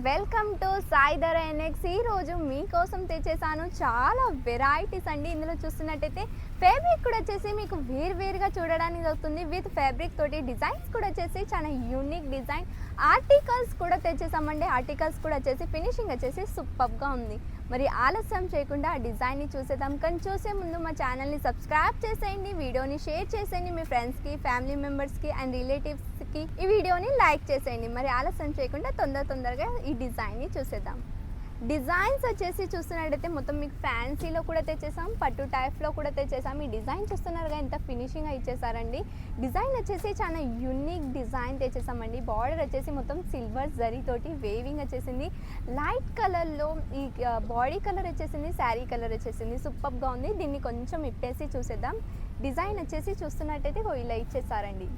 Welcome to Sai ధర NX. ఈరోజు మీకోసం తెచ్చేసాను చాలా వెరైటీస్ అండి. ఇందులో చూస్తున్నట్టయితే ఫ్యాబ్రిక్ కూడా వచ్చేసి మీకు వేరువేరుగా చూడడానికి దొరుకుతుంది. విత్ ఫ్యాబ్రిక్ తోటి డిజైన్స్ కూడా వచ్చేసి చాలా యూనిక్ డిజైన్. ఆర్టికల్స్ కూడా తెచ్చేసామండి. ఆర్టికల్స్ కూడా వచ్చేసి ఫినిషింగ్ వచ్చేసి సూపర్గా ఉంది. మరి ఆలస్యం చేయకుండా ఆ డిజైన్ని చూసేద్దాం. కానీ చూసే ముందు మా ఛానల్ని సబ్స్క్రైబ్ చేసేయండి, వీడియోని షేర్ చేసేయండి మీ ఫ్రెండ్స్కి, ఫ్యామిలీ మెంబర్స్కి అండ్ రిలేటివ్స్కి ఈ వీడియోని లైక్ చేసేయండి. మరి ఆలస్యం చేయకుండా తొందరగా ఈ డిజైన్ని చూసేద్దాం. డిజైన్స్ వచ్చేసి చూస్తున్నట్టయితే మొత్తం మీకు ఫ్యాన్సీలో కూడా తెచ్చేసాం, పట్టు టైప్లో కూడా తెచ్చేసాం. ఈ డిజైన్ చూస్తున్నారుగా ఎంత ఫినిషింగ్ ఇచ్చేసారండి. డిజైన్ వచ్చేసి చాలా యూనిక్ డిజైన్ తెచ్చేసామండి. బార్డర్ వచ్చేసి మొత్తం సిల్వర్ జరీతోటి వేవింగ్ వచ్చేసింది. లైట్ కలర్లో ఈ బాడీ కలర్ వచ్చేసింది, శారీ కలర్ వచ్చేసింది. సూపర్గా ఉంది. దీన్ని కొంచెం ఇప్పేసి చూసేద్దాం. డిజైన్ వచ్చేసి చూస్తున్నట్టయితే ఇలా ఇచ్చేసారండి.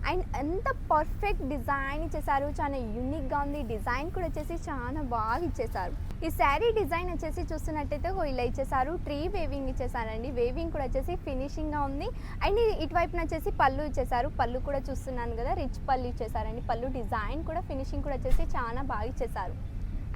అండ్ ఎంత పర్ఫెక్ట్ డిజైన్ ఇచ్చేసారు, చాలా యూనిక్గా ఉంది. డిజైన్ కూడా వచ్చేసి చాలా బాగా ఇచ్చేసారు. ఈ శారీ డిజైన్ వచ్చేసి చూస్తున్నట్టయితే ఇలా ఇచ్చేసారు. Tree weaving ఇచ్చేసారండి. వేవింగ్ కూడా వచ్చేసి ఫినిషింగ్గా ఉంది. అండ్ ఇటువైపున వచ్చేసి పళ్ళు ఇచ్చేసారు. పళ్ళు కూడా చూస్తున్నాను కదా, రిచ్ పళ్ళు ఇచ్చేసారండి. పళ్ళు డిజైన్ కూడా ఫినిషింగ్ కూడా వచ్చేసి చాలా బాగా ఇచ్చేసారు.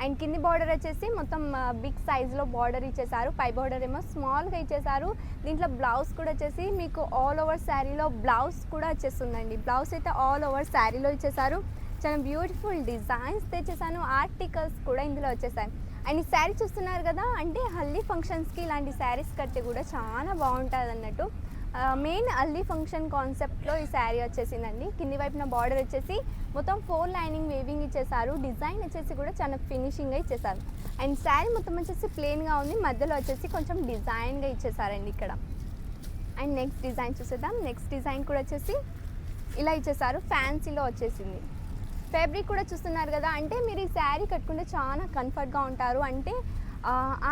అండ్ కింది బార్డర్ వచ్చేసి మొత్తం బిగ్ సైజ్లో బార్డర్ ఇచ్చేసారు. పై బార్డర్ ఏమో స్మాల్గా ఇచ్చేసారు. దీంట్లో బ్లౌజ్ కూడా వచ్చేసి మీకు ఆల్ ఓవర్ శారీలో బ్లౌజ్ కూడా వచ్చేస్తుందండి. బ్లౌజ్ అయితే ఆల్ ఓవర్ శారీలో ఇచ్చేసారు. చాలా బ్యూటిఫుల్ డిజైన్స్ తెచ్చేసాను. ఆర్టికల్స్ కూడా ఇందులో వచ్చేసాయి. అండ్ ఈ శారీ చూస్తున్నారు కదా, అంటే హల్దీ ఫంక్షన్స్కి ఇలాంటి శారీస్ కడితే కూడా చాలా బాగుంటుంది అన్నట్టు. మెయిన్ హల్దీ ఫంక్షన్ కాన్సెప్ట్లో ఈ శారీ వచ్చేసిందండి. కింది వైపున బార్డర్ వచ్చేసి మొత్తం 4 లైనింగ్ వేవింగ్ ఇచ్చేసారు. డిజైన్ వచ్చేసి కూడా చాలా ఫినిషింగ్గా ఇచ్చేసారు. అండ్ శారీ మొత్తం వచ్చేసి ప్లెయిన్గా ఉంది, మధ్యలో వచ్చేసి కొంచెం డిజైన్గా ఇచ్చేసారండి ఇక్కడ. అండ్ నెక్స్ట్ డిజైన్ చూసేద్దాం. నెక్స్ట్ డిజైన్ కూడా వచ్చేసి ఇలా ఇచ్చేసారు. ఫ్యాన్సీలో వచ్చేసింది. ఫ్యాబ్రిక్ కూడా చూస్తున్నారు కదా, అంటే మీరు ఈ శారీ కట్టుకుంటే చాలా కంఫర్ట్గా ఉంటారు. అంటే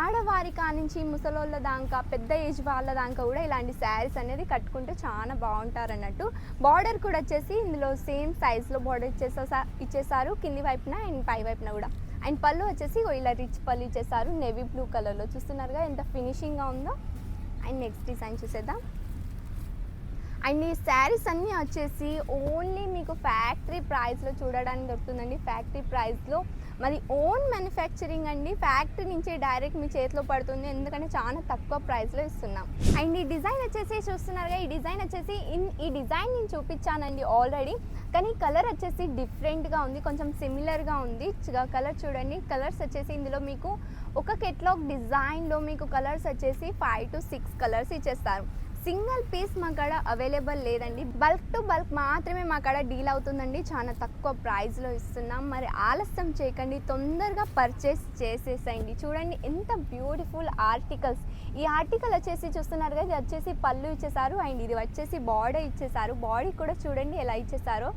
ఆడవారి కానించి ముసలోళ్ళ దాకా, పెద్ద ఏజ్ వాళ్ళ దాకా కూడా ఇలాంటి శారీస్ అనేది కట్టుకుంటే చాలా బాగుంటారు అన్నట్టు. బార్డర్ కూడా వచ్చేసి ఇందులో సేమ్ సైజ్లో బార్డర్ ఇచ్చేసారు కింది వైపున అండ్ పై వైపున కూడా. అండ్ పళ్ళు వచ్చేసి ఇలా రిచ్ పళ్ళు ఇచ్చేసారు. నేవీ బ్లూ కలర్లో చూస్తున్నారుగా ఎంత ఫినిషింగ్గా ఉందో. అండ్ నెక్స్ట్ డిజైన్ చూసేద్దాం. అండ్ ఈ శారీస్ అన్నీ వచ్చేసి ఓన్లీ మీకు ఫ్యాక్టరీ ప్రైస్లో చూడడానికి దొరుకుతుందండి. ఫ్యాక్టరీ ప్రైస్లో మరి ఓన్ మ్యానుఫ్యాక్చరింగ్ అండి. ఫ్యాక్టరీ నుంచి డైరెక్ట్ మీ చేతిలో పడుతుంది, ఎందుకంటే చాలా తక్కువ ప్రైస్లో ఇస్తున్నాం. అండ్ ఈ డిజైన్ వచ్చేసి చూస్తున్నారుగా, ఈ డిజైన్ వచ్చేసి ఈ డిజైన్ నేను చూపించానండి ఆల్రెడీ, కానీ కలర్ వచ్చేసి డిఫరెంట్గా ఉంది, కొంచెం సిమిలర్గా ఉంది. కలర్ చూడండి. కలర్స్ వచ్చేసి ఇందులో మీకు ఒక కెట్లాగ్ డిజైన్లో మీకు కలర్స్ వచ్చేసి 5 to 6 కలర్స్ ఇచ్చేస్తారు. సింగిల్ పీస్ మా కాడ అవైలబుల్ లేదండి. బల్క్ టు బల్క్ మాత్రమే మా కాడ డీల్ అవుతుందండి. చాలా తక్కువ ప్రైస్లో ఇస్తున్నాం. మరి ఆలస్యం చేయకండి, తొందరగా పర్చేస్ చేసేసేయండి. చూడండి ఎంత బ్యూటిఫుల్ ఆర్టికల్స్. ఈ ఆర్టికల్ వచ్చేసి చూస్తున్నారు కదా, ఇది వచ్చేసి పళ్ళు ఇచ్చేసారు. అండ్ ఇది వచ్చేసి బార్డర్ ఇచ్చేసారు. బాడీ కూడా చూడండి ఎలా ఇచ్చేసారో,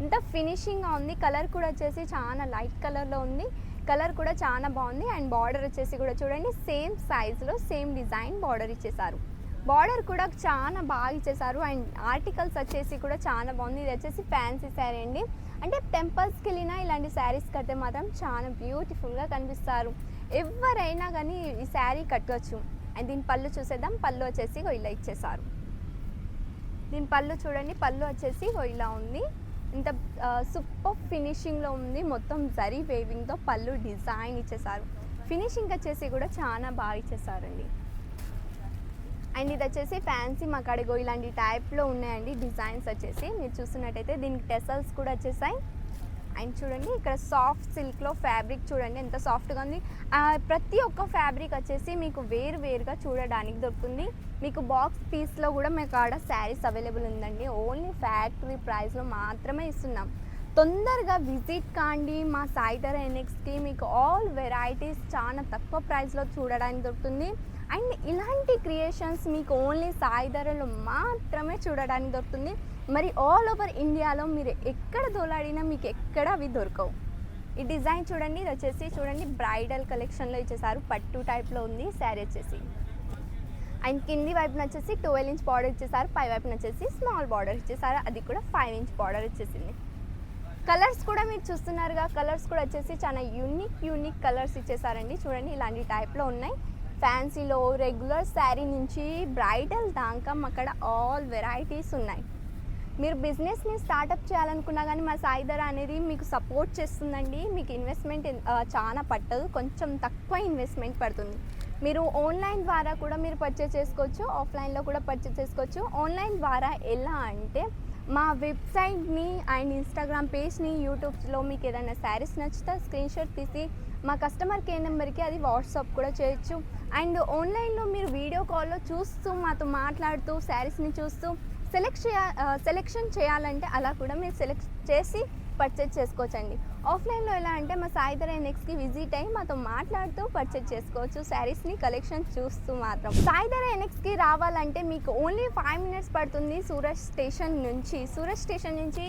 ఎంత ఫినిషింగ్గా ఉంది. కలర్ కూడా వచ్చేసి చాలా లైట్ కలర్లో ఉంది. కలర్ కూడా చాలా బాగుంది. అండ్ బార్డర్ వచ్చేసి కూడా చూడండి సేమ్ సైజులో సేమ్ డిజైన్ బార్డర్ ఇచ్చేసారు. బార్డర్ కూడా చాలా బాగా ఇచ్చేసారు. అండ్ ఆర్టికల్స్ వచ్చేసి కూడా చాలా బాగుంది. ఇది వచ్చేసి ఫ్యాన్సీ శారీ అండి. అంటే టెంపుల్స్కి వెళ్ళినా ఇలాంటి శారీస్ కడితే మాత్రం చాలా బ్యూటిఫుల్గా కనిపిస్తారు. ఎవరైనా కానీ ఈ శారీ కట్టవచ్చు. అండ్ దీని పళ్ళు చూసేద్దాం. పళ్ళు వచ్చేసి ఇలా ఇచ్చేసారు. దీని పళ్ళు చూడండి. పళ్ళు వచ్చేసి ఇలా ఉంది. ఇంత సూపర్ ఫినిషింగ్లో ఉంది. మొత్తం జరీ వేవింగ్తో పళ్ళు డిజైన్ ఇచ్చేసారు. ఫినిషింగ్ వచ్చేసి కూడా చాలా బాగా ఇచ్చేసారండి. అండ్ ఇది వచ్చేసి ఫ్యాన్సీ మకాడిగో ఇలాంటి టైప్లో ఉన్నాయండి డిజైన్స్ వచ్చేసి. మీరు చూస్తున్నట్టయితే దీనికి టెసల్స్ కూడా వచ్చేసాయి. అండ్ చూడండి ఇక్కడ సాఫ్ట్ సిల్క్లో ఫ్యాబ్రిక్ చూడండి ఎంత సాఫ్ట్గా ఉంది. ప్రతి ఒక్క ఫ్యాబ్రిక్ వచ్చేసి మీకు వేరుగా చూడడానికి దొరుకుతుంది. మీకు బాక్స్ పీస్లో కూడా మీకు ఆడ శారీస్ అవైలబుల్ ఉందండి. ఓన్లీ ఫ్యాక్టరీ ప్రైస్లో మాత్రమే ఇస్తున్నాం. తొందరగా విజిట్ కాండి మా సాయి ధర ఎన్ఎక్స్కి. మీకు ఆల్ వెరైటీస్ చాలా తక్కువ ప్రైస్లో చూడడానికి దొరుకుతుంది. అండ్ ఇలాంటి క్రియేషన్స్ మీకు ఓన్లీ సాయి ధరలో మాత్రమే చూడడానికి దొరుకుతుంది. మరి ఆల్ ఓవర్ ఇండియాలో మీరు ఎక్కడ దోలాడినా మీకు ఎక్కడ అవి దొరకవు. ఈ డిజైన్ చూడండి. ఇది వచ్చేసి చూడండి బ్రైడల్ కలెక్షన్లో ఇచ్చేసారు. పట్టు టైప్లో ఉంది శారీ వచ్చేసి. అండ్ కింది వైపున వచ్చేసి 12 ఇంచ్ బార్డర్ ఇచ్చేసారు. పై వైపున వచ్చేసి స్మాల్ బార్డర్ ఇచ్చేసారు. అది కూడా 5 ఇంచ్ బార్డర్ వచ్చేసింది. కలర్స్ కూడా మీరు చూస్తున్నారుగా, కలర్స్ కూడా వచ్చేసి చాలా యూనిక్ కలర్స్ ఇచ్చేసారండి. చూడండి ఇలాంటి టైప్లో ఉన్నాయి. ఫ్యాన్సీలో రెగ్యులర్ శారీ నుంచి బ్రైడల్ దాకా అక్కడ ఆల్ వెరైటీస్ ఉన్నాయి. మీరు బిజినెస్ని స్టార్టప్ చేయాలనుకున్నా కానీ మా సాయిధర అనేది మీకు సపోర్ట్ చేస్తుందండి. మీకు ఇన్వెస్ట్మెంట్ చాలా పట్టదు, కొంచెం తక్కువ ఇన్వెస్ట్మెంట్ పడుతుంది. మీరు ఆన్లైన్ ద్వారా కూడా మీరు పర్చేస్ చేసుకోవచ్చు, ఆఫ్లైన్లో కూడా పర్చేస్ చేసుకోవచ్చు. ఆన్లైన్ ద్వారా ఎలా అంటే మా వెబ్సైట్ని అండ్ ఇన్స్టాగ్రామ్ పేజ్ని, యూట్యూబ్లో మీకు ఏదైనా శారీస్ నచ్చితే స్క్రీన్షాట్ తీసి మా కస్టమర్ కేర్ నెంబర్కి అది వాట్సాప్ కూడా చేయొచ్చు. అండ్ ఆన్లైన్లో మీరు వీడియో కాల్లో చూస్తూ మాతో మాట్లాడుతూ శారీస్ని చూస్తూ సెలెక్షన్ చేయాలంటే అలా కూడా మీరు సెలెక్ట్ చేసి పర్చేజ్ చేసుకోవచ్చండి. ఆఫ్లైన్లో ఎలా అంటే మా సాయిధర ఎన్ఎక్స్కి విజిట్ అయ్యి మాతో మాట్లాడుతూ పర్చేజ్ చేసుకోవచ్చు శారీస్ని కలెక్షన్ చూస్తూ మాత్రం. సాయిధర ఎన్ఎక్స్కి రావాలంటే మీకు ఓన్లీ 5 మినిట్స్ పడుతుంది సూరత్ స్టేషన్ నుంచి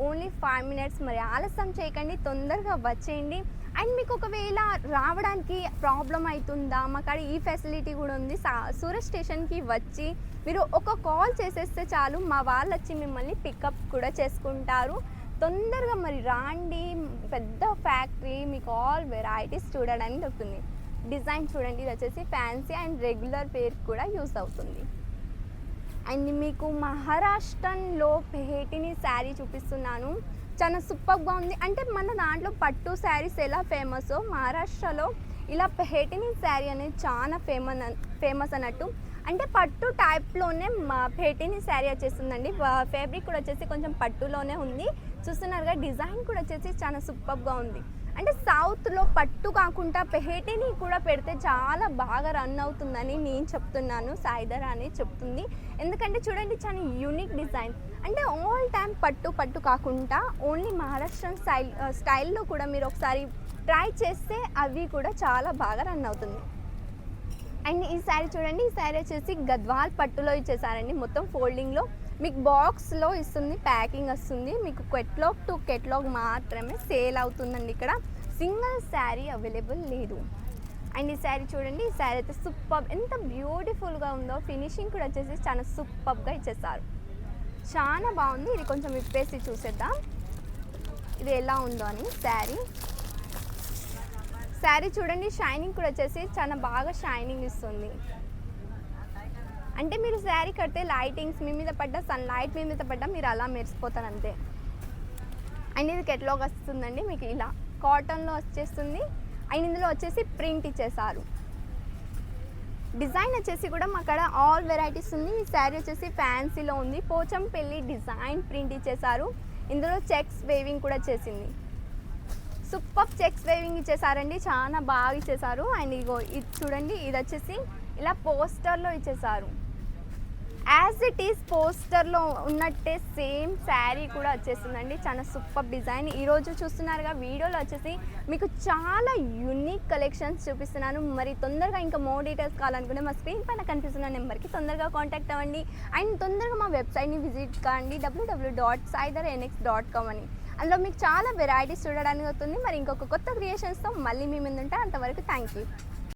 ఓన్లీ 5 మినిట్స్. మరి ఆలస్యం చేయకండి, తొందరగా వచ్చేయండి. అండ్ మీకు ఒకవేళ రావడానికి ప్రాబ్లం అవుతుందా, మా కాడ ఈ ఫెసిలిటీ కూడా ఉంది. సూరత్ స్టేషన్కి వచ్చి మీరు ఒక కాల్ చేసేస్తే చాలు, మా వాళ్ళు వచ్చి మిమ్మల్ని పికప్ కూడా చేసుకుంటారు. తొందరగా మరి రాండి. పెద్ద ఫ్యాక్టరీ, మీకు ఆల్ వెరైటీస్ చూడడానికి దొరుకుతుంది. డిజైన్ చూడండి, ఇది వచ్చేసి ఫ్యాన్సీ అండ్ రెగ్యులర్ వేర్ కూడా యూస్ అవుతుంది. అండ్ మీకు మహారాష్ట్రలో పెహేటిని శారీ చూపిస్తున్నాను. చాలా సూపర్గా ఉంది. అంటే మన దాంట్లో పట్టు శారీస్ ఎలా ఫేమసో మహారాష్ట్రలో ఇలా పెహేటిని శారీ అనేది చాలా ఫేమస్ అన్నట్టు. అంటే పట్టు టైప్లోనే పెహేటిని శారీ వచ్చేస్తుందండి. ఫ్యాబ్రిక్ కూడా వచ్చేసి కొంచెం పట్టులోనే ఉంది. చూస్తున్నారుగా, డిజైన్ కూడా వచ్చేసి చాలా సూపర్గా ఉంది. అంటే సౌత్లో పట్టు కాకుండా పెహేటిని కూడా పెడితే చాలా బాగా రన్ అవుతుందని నేను చెప్తున్నాను, సాయిధర అని చెప్తుంది. ఎందుకంటే చూడండి, చాలా యూనిక్ డిజైన్. అంటే ఆల్ టైమ్ పట్టు కాకుండా ఓన్లీ మహారాష్ట్రన్ స్టైల్లో కూడా మీరు ఒకసారి ట్రై చేస్తే అవి కూడా చాలా బాగా రన్ అవుతుంది. అండ్ ఈ శారీ చూడండి, ఈ శారీ వచ్చేసి గద్వాల్ పట్టులో ఇచ్చేసారండి. మొత్తం ఫోల్డింగ్లో మీకు బాక్స్లో ఇస్తుంది, ప్యాకింగ్ వస్తుంది. మీకు కెట్లాగ్ టు కెట్లాగ్ మాత్రమే సేల్ అవుతుందండి. ఇక్కడ సింగిల్ శారీ అవైలబుల్ లేదు. అండ్ ఈ శారీ చూడండి, ఈ శారీ అయితే సూపర్, ఎంత బ్యూటిఫుల్గా ఉందో. ఫినిషింగ్ కూడా వచ్చేసి చాలా సూపర్గా ఇచ్చేసారు, చాలా బాగుంది. ఇది కొంచెం విప్పేసి చూసేద్దాం ఇది ఎలా ఉందో అని. శారీ చూడండి, షైనింగ్ కూడా వచ్చేసి చాలా బాగా షైనింగ్ ఇస్తుంది. అంటే మీరు శారీ కడితే లైటింగ్స్ మీ మీద పడ్డా, సన్లైట్ మీ మీద పడ్డా మీరు అలా మెరిసిపోతారు అంతే. అండ్ ఇది కెట్లాగ్ వస్తుందండి, మీకు ఇలా కాటన్లో వచ్చేస్తుంది. అండ్ ఇందులో వచ్చేసి ప్రింట్ ఇచ్చేసారు. డిజైన్ వచ్చేసి కూడా మా కాడ ఆల్ వెరైటీస్ ఉంది. ఈ శారీ వచ్చేసి ఫ్యాన్సీలో ఉంది, పోచంపల్లి డిజైన్ ప్రింట్ ఇచ్చేసారు. ఇందులో చెక్స్ వేవింగ్ కూడా చేసింది. సూపర్ చెక్స్ వేవింగ్ ఇచ్చేసారండి, చాలా బాగా ఇచ్చేసారు. అండ్ ఇగో ఇది చూడండి, ఇది వచ్చేసి ఇలా పోస్టర్లో ఇచ్చేసారు. యాజ్ ఇట్ ఈస్ పోస్టర్లో ఉన్నట్టే సేమ్ శారీ కూడా వచ్చేస్తుందండి. చాలా సూపర్ డిజైన్. ఈరోజు చూస్తున్నారుగా వీడియోలో వచ్చేసి మీకు చాలా యూనిక్ కలెక్షన్స్ చూపిస్తున్నాను. మరి తొందరగా ఇంకా మోర్ డీటెయిల్స్ కావాలనుకుంటే మా స్క్రీన్ పైన కనిపిస్తున్న నెంబర్కి తొందరగా కాంటాక్ట్ అవ్వండి. అండ్ తొందరగా మా వెబ్సైట్ని విజిట్ కాండి, www.saidharaNX.com అని. అందులో మీకు చాలా వెరైటీస్ చూడడానికి అవుతుంది. మరి ఇంకొక కొత్త క్రియేషన్స్తో మళ్ళీ మీ ముందుంటే, అంతవరకు థ్యాంక్ యూ.